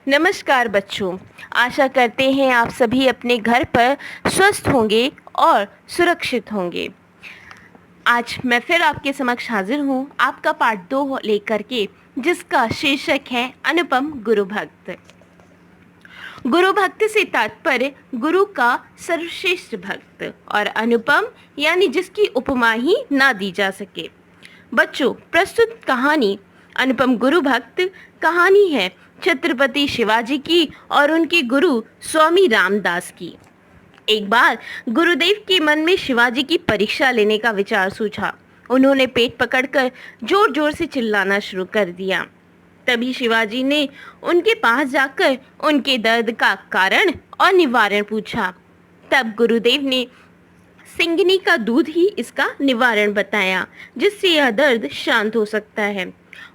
नमस्कार बच्चों, आशा करते हैं आप सभी अपने घर पर स्वस्थ होंगे और सुरक्षित होंगे। आज मैं फिर आपके समक्ष हाजिर हूँ आपका पाठ 2 लेकर के, जिसका शीर्षक है अनुपम गुरु भक्त। गुरु भक्त से तात्पर्य गुरु का सर्वश्रेष्ठ भक्त और अनुपम यानी जिसकी उपमा ही ना दी जा सके। बच्चों, प्रस्तुत कहानी अनुपम गुरु भक्त कहानी है छत्रपति शिवाजी की और उनके गुरु स्वामी रामदास की। एक बार गुरुदेव के मन में शिवाजी की परीक्षा लेने का विचार सूझा। उन्होंने पेट पकड़कर जोर जोर से चिल्लाना शुरू कर दिया। तभी शिवाजी ने उनके पास जाकर उनके दर्द का कारण और निवारण पूछा। तब गुरुदेव ने सिंगनी का दूध ही इसका निवारण बताया, जिससे यह दर्द शांत हो सकता है।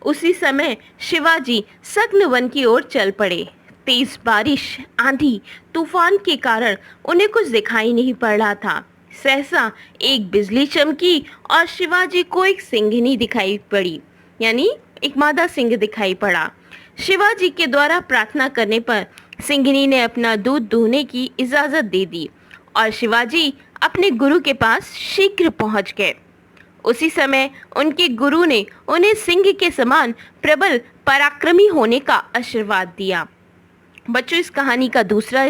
उसी समय शिवाजी सघन वन की ओर चल पड़े। तेज बारिश, आंधी, तूफान के कारण उन्हें कुछ दिखाई नहीं पड़ रहा था। सहसा एक बिजली चमकी और शिवाजी को एक सिंघनी दिखाई पड़ी, यानी एक मादा सिंह दिखाई पड़ा। शिवाजी के द्वारा प्रार्थना करने पर सिंघनी ने अपना दूध दूहने की इजाजत दे दी और शिवाजी अपने गुरु के पास शीघ्र पहुंच गए। उसी समय उनके गुरु ने उन्हें सिंह के समान प्रबल पराक्रमी होने का आशीर्वाद दिया। बच्चों, इस कहानी का दूसरा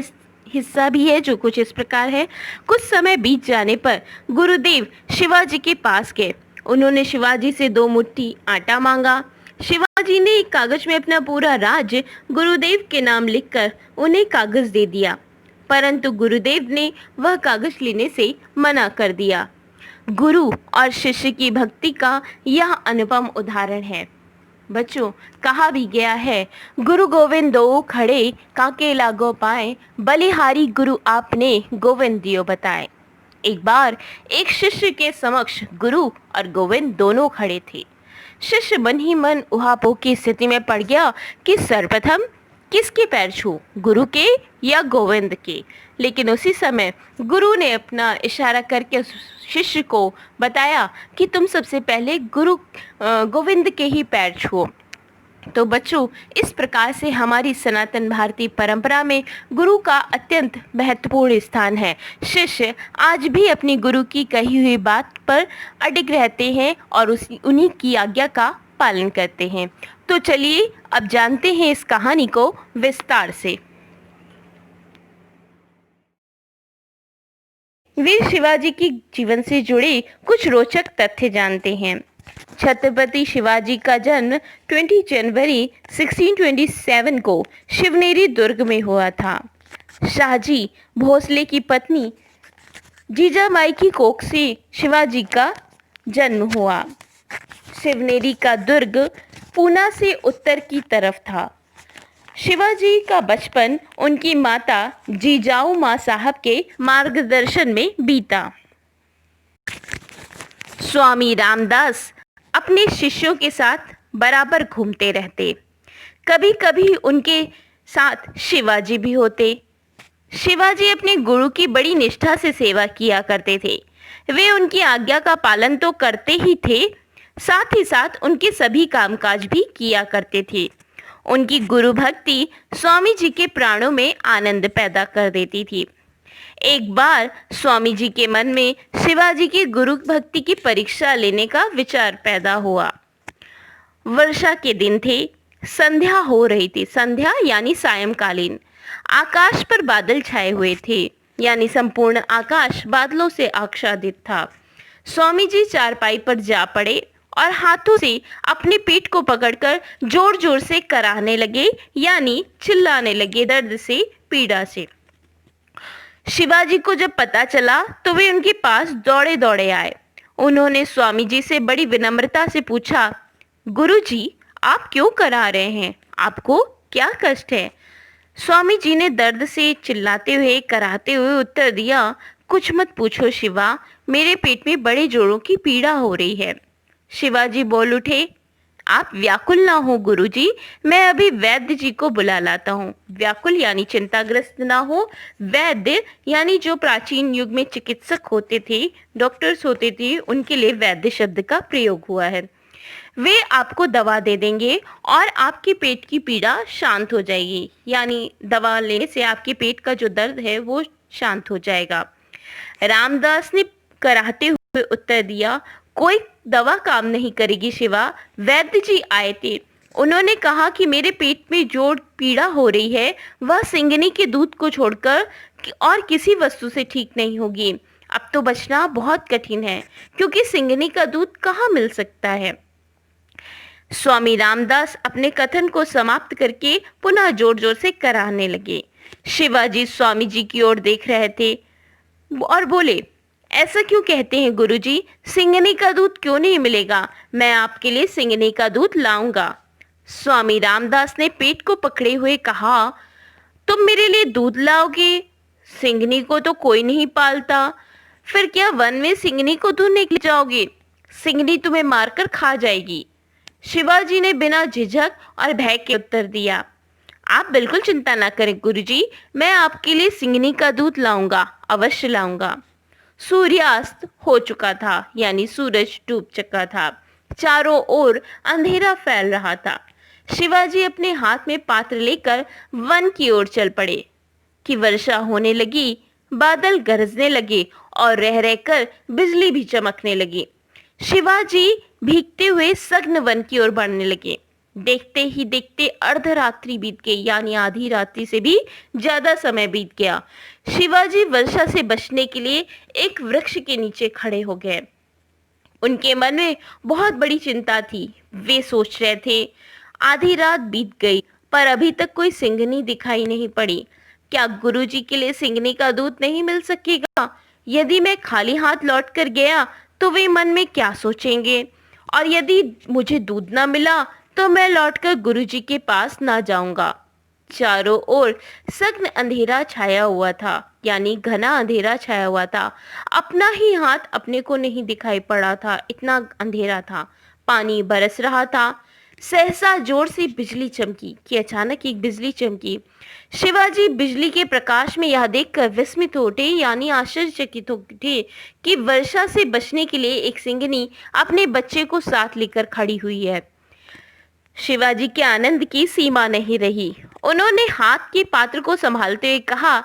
हिस्सा भी है, जो कुछ इस प्रकार है। कुछ समय बीत जाने पर गुरुदेव शिवाजी के पास गए। उन्होंने शिवाजी से 2 मुट्ठी आटा मांगा। शिवाजी ने एक कागज में अपना पूरा राज्य गुरुदेव के नाम लिखकर उन्हें कागज दे दिया, परंतु गुरुदेव ने वह कागज लेने से मना कर दिया। गुरु और शिष्य की भक्ति का यह अनुपम उदाहरण है। बच्चों, कहा भी गया है, गुरु गोविंद दो खड़े काके लागो पाए, बलिहारी गुरु आपने गोविंद दियो बताए। एक बार एक शिष्य के समक्ष गुरु और गोविंद दोनों खड़े थे। शिष्य मन ही मन उहापोह की स्थिति में पड़ गया कि सर्वप्रथम किसके पैर छू, गुरु के या गोविंद के। लेकिन उसी समय गुरु ने अपना इशारा करके शिष्य को बताया कि तुम सबसे पहले गुरु गोविंद के ही पैर छुओ। तो बच्चों, इस प्रकार से हमारी सनातन भारतीय परंपरा में गुरु का अत्यंत महत्वपूर्ण स्थान है। शिष्य आज भी अपनी गुरु की कही हुई बात पर अडिग रहते हैं और उन्हीं की आज्ञा का पालन करते हैं। तो चलिए अब जानते हैं इस कहानी को विस्तार से। वीर शिवाजी की जीवन से जुड़े कुछ रोचक तथ्य जानते हैं। छत्रपति शिवाजी का जन्म 20 जनवरी 1627 को शिवनेरी दुर्ग में हुआ था। शाहजी भोसले की पत्नी जीजाबाई की कोख से शिवाजी का जन्म हुआ। शिवनेरी का दुर्ग पूना से उत्तर की तरफ था। शिवाजी का बचपन उनकी माता जीजाऊ माँ साहब के मार्गदर्शन में बीता। स्वामी रामदास अपने शिष्यों के साथ बराबर घूमते रहते। कभी कभी उनके साथ शिवाजी भी होते। शिवाजी अपने गुरु की बड़ी निष्ठा से सेवा किया करते थे। वे उनकी आज्ञा का पालन तो करते ही थे, साथ ही साथ उनके सभी कामकाज भी किया करते थे। उनकी गुरु भक्ति स्वामी जी के प्राणों में आनंद पैदा कर देती थी। एक बार स्वामी जी के मन में शिवाजी की गुरु भक्ति की परीक्षा लेने का विचार पैदा हुआ। वर्षा के दिन थे, संध्या हो रही थी। संध्या यानी सायंकालीन। आकाश पर बादल छाए हुए थे, यानी संपूर्ण आकाश बादलों से आच्छादित था। स्वामी जी चारपाई पर जा पड़े और हाथों से अपनी पीठ को पकड़कर जोर जोर से कराहने लगे, यानी चिल्लाने लगे दर्द से, पीड़ा से। शिवाजी को जब पता चला तो वे उनके पास दौड़े दौड़े आए। उन्होंने स्वामी जी से बड़ी विनम्रता से पूछा, गुरुजी, आप क्यों करा रहे हैं? आपको क्या कष्ट है? स्वामी जी ने दर्द से चिल्लाते हुए, कराहते हुए उत्तर दिया, कुछ मत पूछो शिवा, मेरे पेट में बड़े जोरों की पीड़ा हो रही है। शिवाजी बोल उठे, आप व्याकुल ना हो गुरुजी, मैं अभी वैद्य जी को बुला लाता हूँ। व्याकुल यानी चिंताग्रस्त ना हो। वैद्य यानी जो प्राचीन युग में चिकित्सक होते थे, डॉक्टर्स होते थे, उनके लिए वैद्य शब्द का प्रयोग हुआ है। वे आपको दवा दे देंगे और आपके पेट की पीड़ा शांत हो जाएगी, यानी दवा लेने से आपके पेट का जो दर्द है वो शांत हो जाएगा। रामदास ने कराहते हुए उत्तर दिया, कोई दवा काम नहीं करेगी शिवा। वैद्य जी आए थे, उन्होंने कहा कि मेरे पेट में जो पीड़ा हो रही है वह सिंगनी के दूध को छोड़कर और किसी वस्तु से ठीक नहीं होगी। अब तो बचना बहुत कठिन है, क्योंकि सिंगनी का दूध कहाँ मिल सकता है। स्वामी रामदास अपने कथन को समाप्त करके पुनः जोर जोर से कराहने लगे। शिवाजी स्वामी जी की ओर देख रहे थे और बोले, ऐसा क्यों कहते हैं गुरुजी? सिंगनी का दूध क्यों नहीं मिलेगा? मैं आपके लिए सिंगनी का दूध लाऊंगा। स्वामी रामदास ने पेट को पकड़े हुए कहा, तुम मेरे लिए दूध लाओगे? सिंगनी को तो कोई नहीं पालता, फिर क्या वन में सिंगनी को ढूंढने के लिए जाओगे? सिंगनी तुम्हें मारकर खा जाएगी। शिवाजी ने बिना झिझक और भय के उत्तर दिया, आप बिल्कुल चिंता ना करें गुरुजी, मैं आपके लिए सिंगनी का दूध लाऊंगा, अवश्य लाऊंगा। सूर्यास्त हो चुका था, यानी सूरज डूब चुका था। चारों ओर अंधेरा फैल रहा था। शिवाजी अपने हाथ में पात्र लेकर वन की ओर चल पड़े कि वर्षा होने लगी, बादल गरजने लगे और रह रहकर बिजली भी चमकने लगी। शिवाजी भीगते हुए सघन वन की ओर बढ़ने लगे। देखते ही देखते अर्धरात्रि बीत गई, यानी आधी रात्रि से भी ज्यादा समय बीत गया। शिवाजी वर्षा से बचने के लिए एक वृक्ष के नीचे खड़े हो गए। उनके मन में बहुत बड़ी चिंता थी। वे सोच रहे थे, आधी रात बीत गई पर अभी तक कोई सिंगनी दिखाई नहीं पड़ी। क्या गुरुजी के लिए सिंगनी का दूध नहीं मिल सकेगा? यदि मैं खाली हाथ लौट कर गया तो वे मन में क्या सोचेंगे? और यदि मुझे दूध ना मिला तो मैं लौटकर गुरुजी के पास ना जाऊंगा। चारों ओर सघन अंधेरा छाया हुआ था, यानी घना अंधेरा छाया हुआ था। अपना ही हाथ अपने को नहीं दिखाई पड़ा था, इतना अंधेरा था। पानी बरस रहा था। सहसा जोर से बिजली चमकी कि अचानक एक बिजली चमकी। शिवाजी बिजली के प्रकाश में यह देखकर विस्मित हो उठे, यानी आश्चर्यचकित हो उठे कि वर्षा से बचने के लिए एक सिंगनी अपने बच्चे को साथ लेकर खड़ी हुई है। शिवाजी के आनंद की सीमा नहीं रही। उन्होंने हाथ के पात्र को संभालते हुए कहा,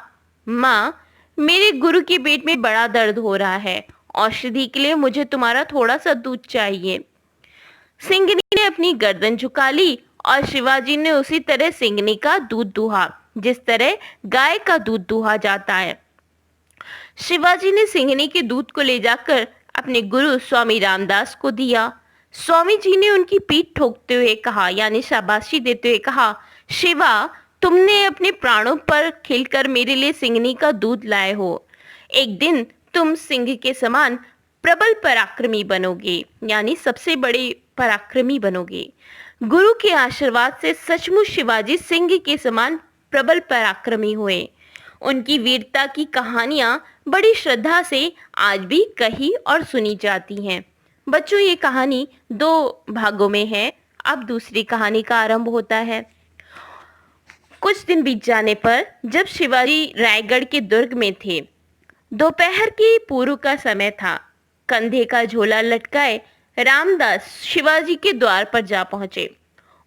माँ, मेरे गुरु के पेट में बड़ा दर्द हो रहा है। औषधि के लिए मुझे तुम्हारा थोड़ा सा दूध चाहिए। सिंगनी ने अपनी गर्दन झुका ली और शिवाजी ने उसी तरह सिंगनी का दूध दूहा, जिस तरह गाय का दूध दूहा जाता है। शिवाजी ने सिंगनी के दूध को ले जाकर अपने गुरु स्वामी रामदास को दिया। स्वामी जी ने उनकी पीठ ठोकते हुए कहा, यानी शाबाशी देते हुए कहा, शिवा, तुमने अपने प्राणों पर खेलकर मेरे लिए सिंगनी का दूध लाए हो। एक दिन तुम सिंह के समान प्रबल पराक्रमी बनोगे, यानी सबसे बड़े पराक्रमी बनोगे। गुरु के आशीर्वाद से सचमुच शिवाजी सिंह के समान प्रबल पराक्रमी हुए। उनकी वीरता की कहानियां बड़ी श्रद्धा से आज भी कही और सुनी जाती हैं। बच्चों, ये कहानी 2 भागों में है। अब दूसरी कहानी का आरंभ होता है। कुछ दिन बीत जाने पर जब शिवाजी रायगढ़ के दुर्ग में थे, दोपहर की पूर्व का समय था। कंधे का झोला लटकाए रामदास शिवाजी के द्वार पर जा पहुंचे।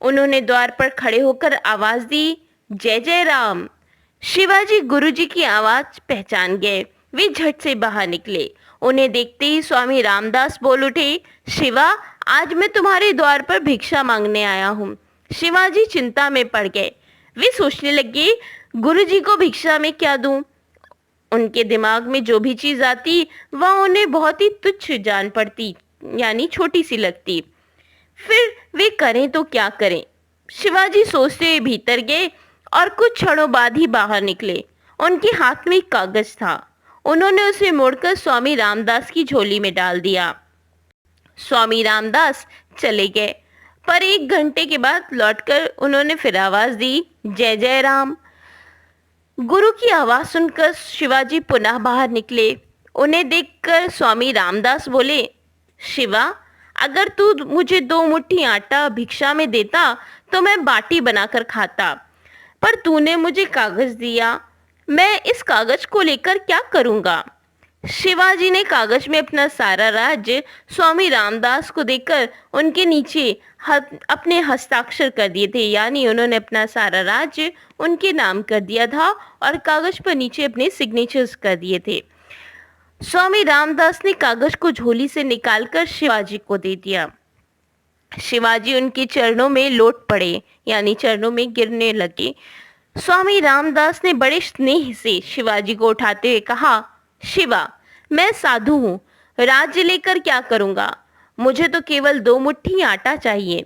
उन्होंने द्वार पर खड़े होकर आवाज दी, जय जय राम। शिवाजी गुरुजी की आवाज पहचान गए। वे झट से बाहर निकले। उन्हें देखते ही स्वामी रामदास बोल उठे, शिवा, आज मैं तुम्हारे द्वार पर भिक्षा मांगने आया हूँ। शिवाजी चिंता में पड़ गए। वे सोचने लगे, गुरुजी को भिक्षा में क्या दूं? उनके दिमाग में जो भी चीज आती वह उन्हें बहुत ही तुच्छ जान पड़ती, यानी छोटी सी लगती। फिर वे करें तो क्या करें? शिवाजी सोचते हुए भीतर गए और कुछ क्षणों बाद ही बाहर निकले। उनके हाथ में एक कागज था। उन्होंने उसे मोड़कर स्वामी रामदास की झोली में डाल दिया। स्वामी रामदास चले गए, पर 1 घंटे के बाद लौटकर उन्होंने फिर आवाज दी, जय जय राम। गुरु की आवाज सुनकर शिवाजी पुनः बाहर निकले। उन्हें देखकर स्वामी रामदास बोले, शिवा, अगर तू मुझे 2 मुट्ठी आटा भिक्षा में देता तो मैं बाटी बनाकर खाता, पर तूने मुझे कागज दिया, मैं इस कागज को लेकर क्या करूंगा? शिवाजी ने कागज में अपना सारा राज्य स्वामी रामदास को देकर उनके नीचे अपने हस्ताक्षर कर दिए थे, यानी उन्होंने अपना सारा राज्य उनके नाम कर दिया था और कागज पर नीचे अपने सिग्नेचर्स कर दिए थे। स्वामी रामदास ने कागज को झोली से निकालकर शिवाजी को दे दिया। शिवाजी उनके चरणों में लौट पड़े, यानी चरणों में गिरने लगे। स्वामी रामदास ने बड़े स्नेह से शिवाजी को उठाते हुए कहा, शिवा, मैं साधु हूँ, राज्य लेकर क्या करूँगा? मुझे तो केवल 2 मुट्ठी आटा चाहिए।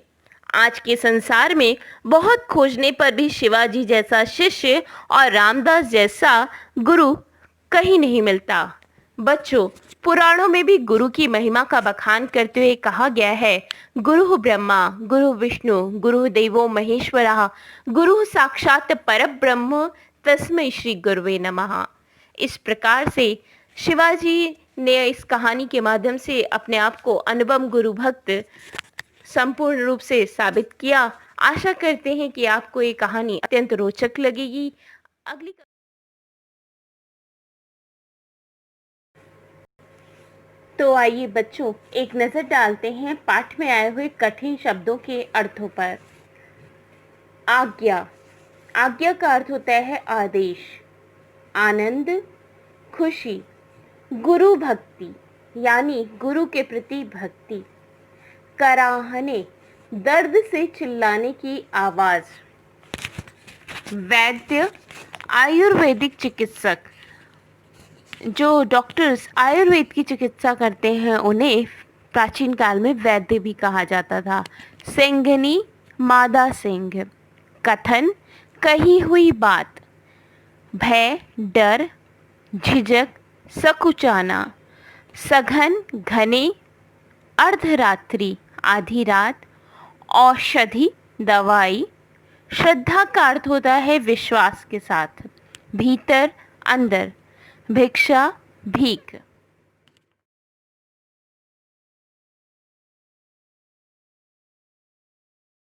आज के संसार में बहुत खोजने पर भी शिवाजी जैसा शिष्य और रामदास जैसा गुरु कहीं नहीं मिलता। बच्चों, पुराणों में भी गुरु की महिमा का बखान करते हुए कहा गया है, गुरु ब्रह्मा गुरु विष्णु गुरु देवो महेश्वरः गुरु साक्षात परब्रह्म तस्मै श्री गुरुवे नमः। इस प्रकार से शिवाजी ने इस कहानी के माध्यम से अपने आप को अनुपम गुरु भक्त संपूर्ण रूप से साबित किया। आशा करते हैं कि आपको ये कहानी अत्यंत रोचक लगेगी। अगली तो आइए बच्चों, एक नज़र डालते हैं पाठ में आए हुए कठिन शब्दों के अर्थों पर। आज्ञा। आज्ञा का अर्थ होता है आदेश। आनंद, खुशी। गुरु भक्ति, यानी गुरु के प्रति भक्ति। कराहने, दर्द से चिल्लाने की आवाज। वैद्य, आयुर्वेदिक चिकित्सक। जो डॉक्टर्स आयुर्वेद की चिकित्सा करते हैं उन्हें प्राचीन काल में वैद्य भी कहा जाता था। सिंघनी, मादा सिंह। कथन, कही हुई बात। भय, डर, झिझक, सकुचाना। सघन, घने। अर्धरात्रि, आधी रात। औषधि, दवाई। श्रद्धा का अर्थ होता है विश्वास के साथ। भीतर, अंदर। भिक्षा, भीख।